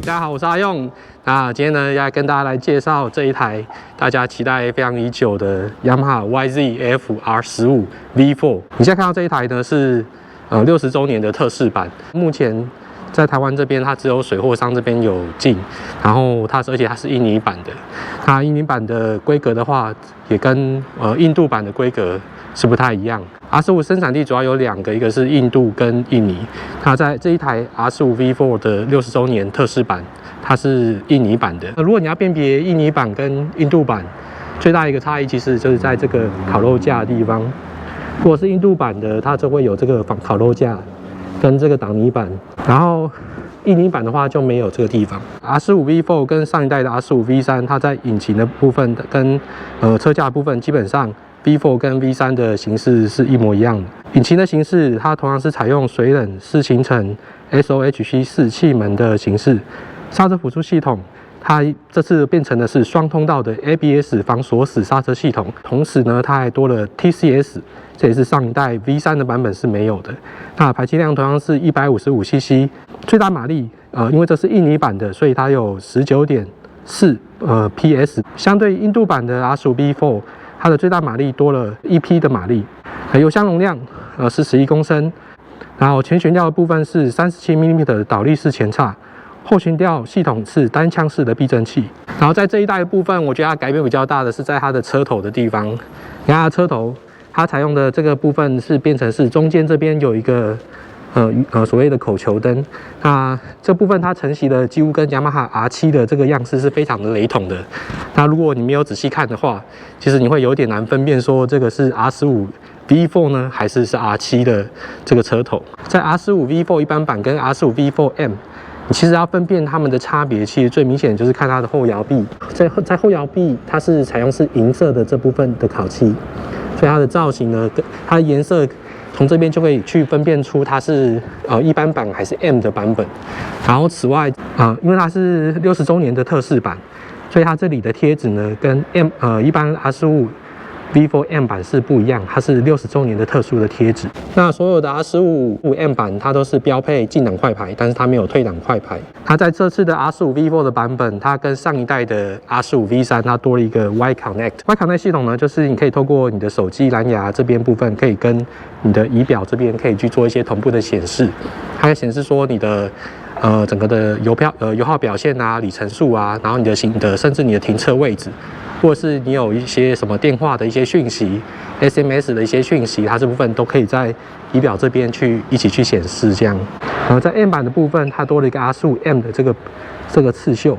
大家好，我是阿用。那今天呢，要跟大家来介绍这一台大家期待非常已久的 Yamaha YZF R15 V4。你现在看到这一台呢是60周年的特仕版，目前在台湾这边它只有水货商这边有进，然后而且它是印尼版的。它印尼版的规格的话，也跟印度版的规格是不太一样。R15生产地主要有2个，一个是印度跟印尼。它在这一台 R15 V4 的60周年特仕版，它是印尼版的。如果你要辨别印尼版跟印度版，最大一个差异其实就是在这个烤肉架的地方。如果是印度版的，它就会有这个烤肉架跟这个挡泥板，然后印尼版的话就没有这个地方。R15 V4 跟上一代的 R15 V3，它在引擎的部分跟车架的部分基本上。V4 跟 V3 的形式是一模一样的，引擎的形式它同样是采用水冷4行程 SOHC4气门的形式，刹车辅助系统它这次变成的是双通道的 ABS 防锁死刹车系统，同时呢它还多了 TCS， 这也是上一代 V3 的版本是没有的。那排气量同样是155cc， 最大马力因为这是印尼版的，所以它有 19.4 PS， 相对印度版的 R15 V4。它的最大马力多了1匹的马力，油箱容量是11公升，然后前悬吊的部分是37mm的倒立式前叉，后悬吊系统是单腔式的避震器。然后在这一代的部分，我觉得它改变比较大的是在它的车头的地方，你看它的车头，它采用的这个部分是变成是中间这边有一个所谓的口球灯，那这部分它承袭的几乎跟雅马哈 R7 的这个样式是非常的雷同的。那如果你没有仔细看的话，其实你会有点难分辨说这个是 R15 V4 呢，还是 R7 的这个车头。在 R15 V4 一般版跟 R15 V4M， 你其实要分辨它们的差别，其实最明显就是看它的后摇臂。在后摇臂，它是采用是银色的这部分的烤漆，所以它的造型呢，跟它的颜色。从这边就可以去分辨出它是一般版还是 M 的版本。然后此外因为它是60周年的特仕版，所以它这里的贴纸呢跟一般 R15 V4M 版是不一样，它是60周年的特殊的贴纸。那所有的 R15 M 版它都是标配进档快排，但是它没有退档快排。它在这次的 R15 V4 的版本，它跟上一代的 R15 V3 它多了一个 Y Connect。Y Connect 系统呢，就是你可以透过你的手机蓝牙这边部分，可以跟你的仪表这边可以去做一些同步的显示，它会显示说你的整个的油耗表现啊、里程数啊，然后你的甚至你的停车位置。或者是你有一些什么电话的一些讯息、SMS 的一些讯息，它这部分都可以在仪表这边一起去显示这样。在 M 版的部分，它多了一个 R15M 的这个刺绣，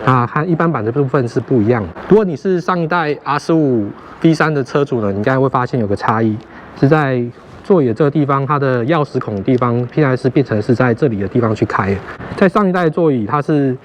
和一般版的部分是不一样。如果你是上一代 R15 V3 的车主呢，你应该会发现有个差异，是在座椅的这个地方，它的钥匙孔的地方现在是变成是在这里的地方去开。在上一代的座椅，它是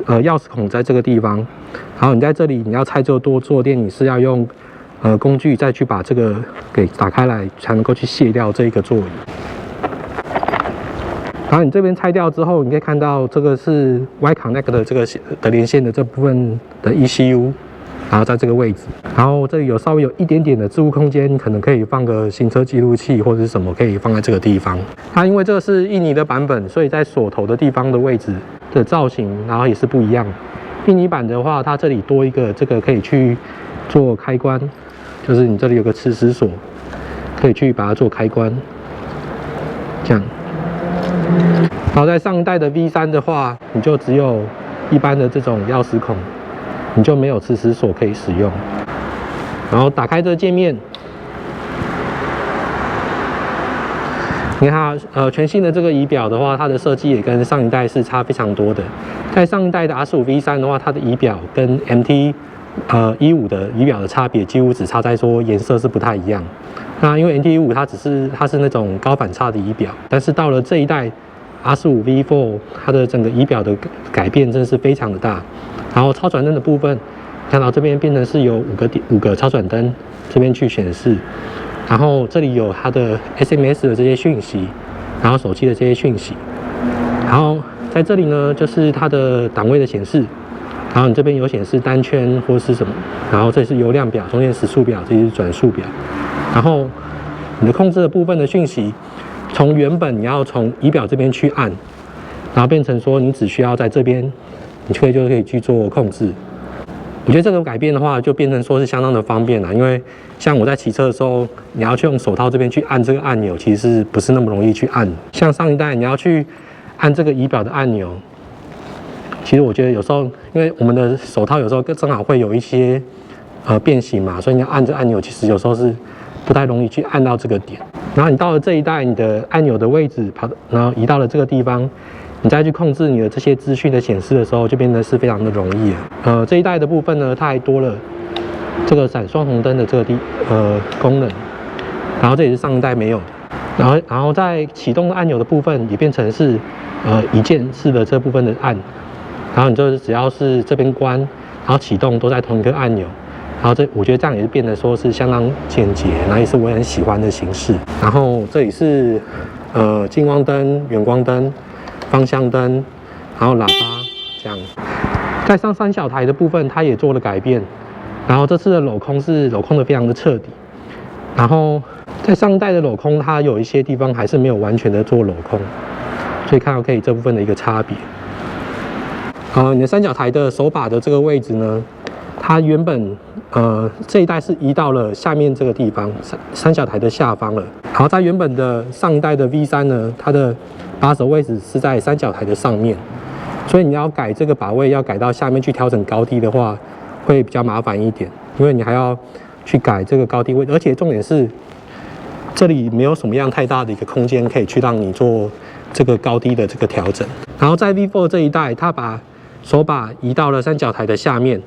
钥匙孔在这个地方，然后你在这里你要拆这个多坐垫，你是要用工具再去把这个给打开来，才能够去卸掉这个座椅。然后你这边拆掉之后，你可以看到这个是 Y Connect 的这个的连线的这部分的 ECU， 然后在这个位置，然后这里稍微有一点点的置物空间，可能可以放个行车记录器或者是什么，可以放在这个地方。它因为这个是印尼的版本，所以在锁头的地方的位置的造型，然后也是不一样。印尼版的话，它这里多一个这个可以去做开关，就是你这里有个磁石锁，可以去把它做开关，这样。然后在上一代的 V3 的话，你就只有一般的这种钥匙孔，你就没有磁石锁可以使用。然后打开这个界面。你看它，全新的这个仪表的话，它的设计也跟上一代是差非常多的。在上一代的 R15 V3 的话，它的仪表跟 MT-15的仪表的差别，几乎只差在说颜色是不太一样。那因为 MT-15它是那种高反差的仪表，但是到了这一代 R15 V4， 它的整个仪表的改变真的是非常的大。然后超转灯的部分，看到这边变成是有5个超转灯这边去显示。然后这里有它的 SMS 的这些讯息，然后手机的这些讯息，然后在这里呢就是它的档位的显示，然后你这边有显示单圈或是什么，然后这是油量表，中间时速表，这是转速表，然后你的控制的部分的讯息，从原本你要从仪表这边去按，然后变成说你只需要在这边你就可以去做控制。我觉得这个改变的话，就变成说是相当的方便了，因为像我在骑车的时候，你要去用手套这边去按这个按钮，其实不是那么容易去按。像上一代你要去按这个仪表的按钮，其实我觉得有时候，因为我们的手套有时候正好会有一些变形嘛，所以你要按这按钮，其实有时候是不太容易去按到这个点。然后你到了这一代，你的按钮的位置然后移到了这个地方，你再去控制你的这些资讯的显示的时候，就变得是非常的容易了。这一代的部分呢，它还多了这个闪双红灯的这个功能，然后这也是上一代没有的。然后在启动按钮的部分也变成是一键式的这部分的按，然后你就是只要是这边关，然后启动都在同一个按钮。然后我觉得这样也是变得说是相当简洁，然后也是我很喜欢的形式。然后这里是近光灯、远光灯、方向灯，然后喇叭这样。在上三小台的部分，它也做了改变。然后这次的镂空是镂空的非常的彻底。然后在上一代的镂空，它有一些地方还是没有完全的做镂空，所以看到可以这部分的一个差别。你的三角台的手把的这个位置呢，它原本这一代是移到了下面这个地方，三角台的下方了。然后在原本的上一代的 V3 呢，它的把手位置是在三角台的上面，所以你要改这个把位，要改到下面去调整高低的话，会比较麻烦一点，因为你还要去改这个高低位，而且重点是这里没有什么样太大的一个空间可以去让你做这个高低的这个调整。然后在 V4 这一代，它把手把移到了三角台的下面。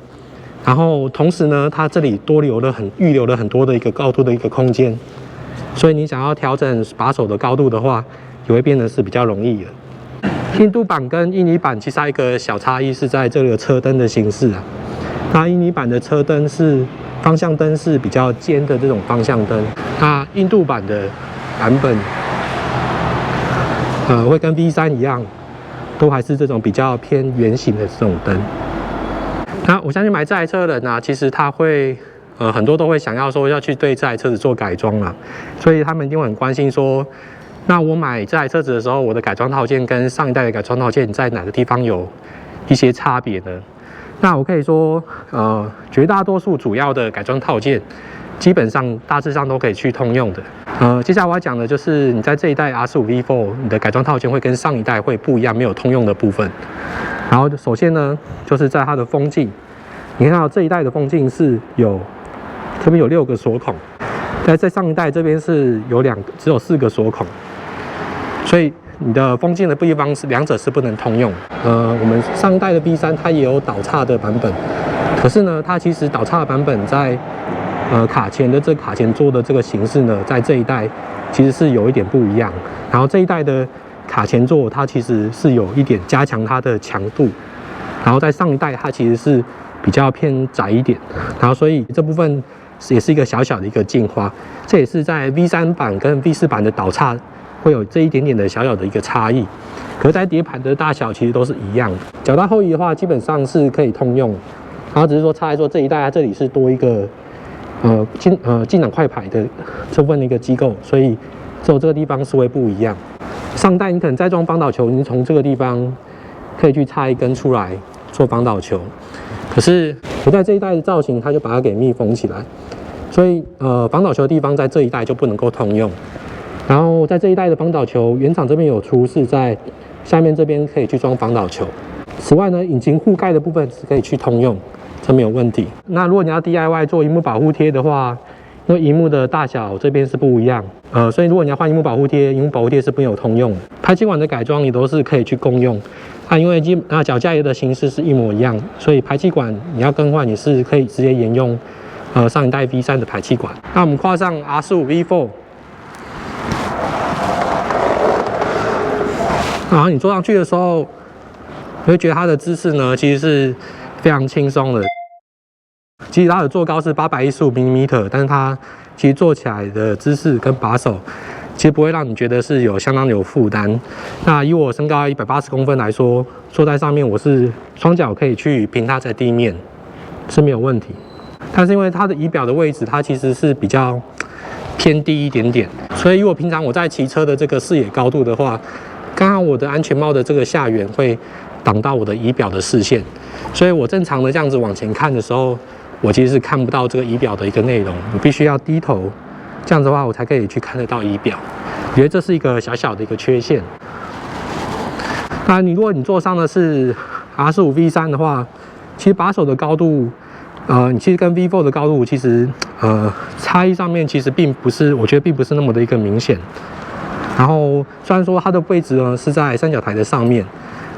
然后同时呢，它这里预留了很多的一个高度的一个空间，所以你想要调整把手的高度的话，也会变得是比较容易的。印度版跟印尼版其实还有一个小差异是在这个车灯的形式啊。那印尼版的车灯是方向灯是比较尖的这种方向灯，那印度版的版本会跟 V3 一样，都还是这种比较偏圆形的这种灯。那我相信买这台车的人啊，其实他会很多都会想要说要去对这台车子做改装啦，所以他们一定会很关心说，那我买这台车子的时候，我的改装套件跟上一代的改装套件在哪个地方有一些差别呢？那我可以说，绝大多数主要的改装套件，基本上大致上都可以去通用的。接下来我要讲的就是你在这一代 R15 V4， 你的改装套件会跟上一代会不一样，没有通用的部分。然后首先呢，就是在它的风镜，你看到这一代的风镜是这边有6个锁孔，在上一代这边是只有4个锁孔，所以你的风镜的地方两者是不能通用。我们上一代的 V3 它也有导岔的版本，可是呢，它其实导岔的版本在卡钳的卡钳座的这个形式呢，在这一代其实是有一点不一样。然后这一代的卡钳座它其实是有一点加强它的强度，然后在上一代它其实是比较偏窄一点，然后所以这部分也是一个小小的一个进化，这也是在 V3 版跟 V4 版的导岔会有这一点点的小小的一个差异，可是在碟盘的大小其实都是一样的。脚踏后移的话基本上是可以通用，然后只是说差在说这一代它这里是多一个进档快排的这部分的一个机构，所以只有这个地方是会不一样。上代你可能再装防导球，你从这个地方可以去插一根出来做防导球，可是我在这一代的造型，它就把它给密封起来，所以防导球的地方在这一代就不能够通用。然后在这一代的防导球，原厂这边有出是在下面这边可以去装防导球。此外呢，引擎护盖的部分是可以去通用，这没有问题。那如果你要 DIY 做萤幕保护贴的话，因为萤幕的大小这边是不一样，所以如果你要换萤幕保护贴，萤幕保护贴是没有通用的。排气管的改装也都是可以去共用，因为脚架的形式是一模一样，所以排气管你要更换也是可以直接沿用上一代 V3 的排气管。那我们跨上 R15 V4， 然后你坐上去的时候，你会觉得它的姿势呢其实是非常轻松的。其实它的坐高是815 mm， 但是它其实坐起来的姿势跟把手，其实不会让你觉得是相当有负担。那以我身高180公分来说，坐在上面我是双脚可以去平踏在地面，是没有问题。但是因为它的仪表的位置，它其实是比较偏低一点点，所以如果平常我在骑车的这个视野高度的话，刚好我的安全帽的这个下缘会挡到我的仪表的视线，所以我正常的这样子往前看的时候，我其实是看不到这个仪表的一个内容，我必须要低头，这样子的话我才可以去看得到仪表。我觉得这是一个小小的一个缺陷。那如果你坐上的是 R15 V3 的话，其实把手的高度，你其实跟 V4 的高度其实差异上面其实并不是，我觉得并不是那么的一个明显。然后虽然说它的位置呢是在三角台的上面，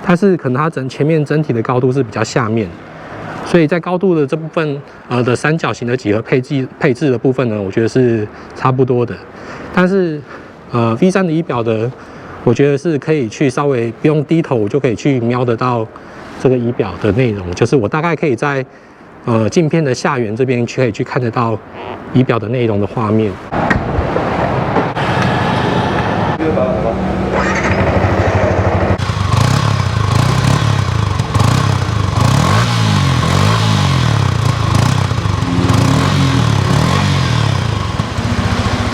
但是可能它前面整体的高度是比较下面，所以在高度的这部分的三角形的几何配置的部分呢，我觉得是差不多的。但是V3 的仪表的，我觉得是可以去稍微不用低头，我就可以去瞄得到这个仪表的内容，就是我大概可以在镜片的下缘这边可以去看得到仪表的内容的画面。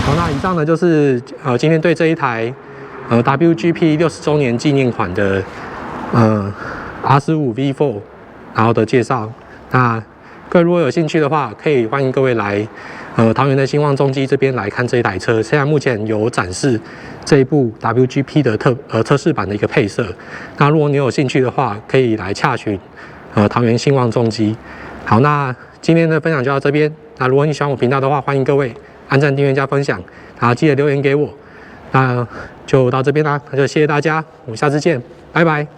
好，那以上呢就是今天对这一台WGP 60周年纪念款的R15 V4 然后的介绍。那各位如果有兴趣的话，可以欢迎各位来桃园的兴旺重机这边来看这一台车。现在目前有展示这一部 WGP 的测试版的一个配色。那如果你有兴趣的话，可以来洽询桃园兴旺重机。好，那今天的分享就到这边。那如果你喜欢我频道的话，欢迎各位按赞、订阅、加分享，然后记得留言给我。那就到这边啦，那就谢谢大家，我们下次见，拜拜。